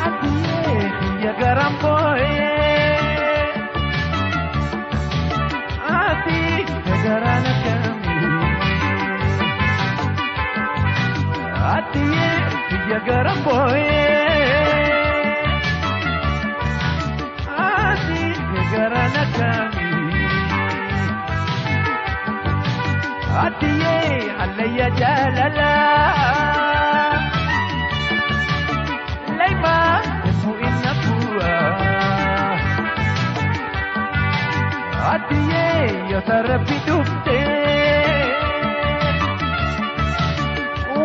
Ati ya garamboy Ati ya garana kami Ati ya garamboy Ati ya garana kami Ati alayya jalala Layma mu'in na buwa Ati ya tarapi dukte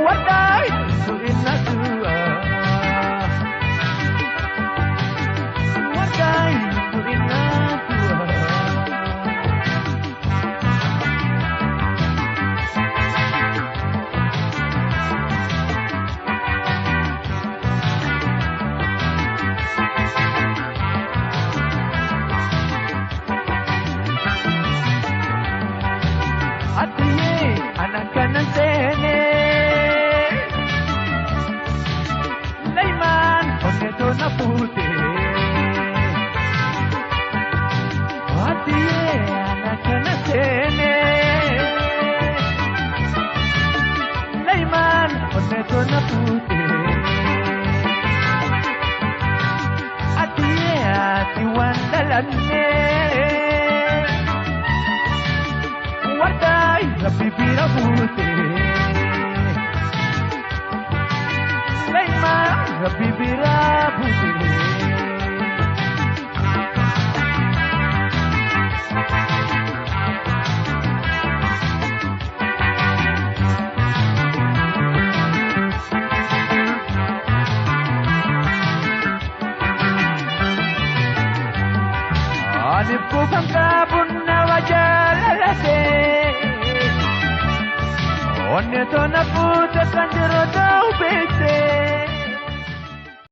Waday mu'in na buwa Waday mu'in na buwa Anak kanan sene Layman oneto na puti Atiye anak kanan sene Layman oneto na puti Atiye atiwan dalane Waday napipira buti Layma napipira buti Anip ko kang kapon na wajalalate Oneto na puta kanjero daw bete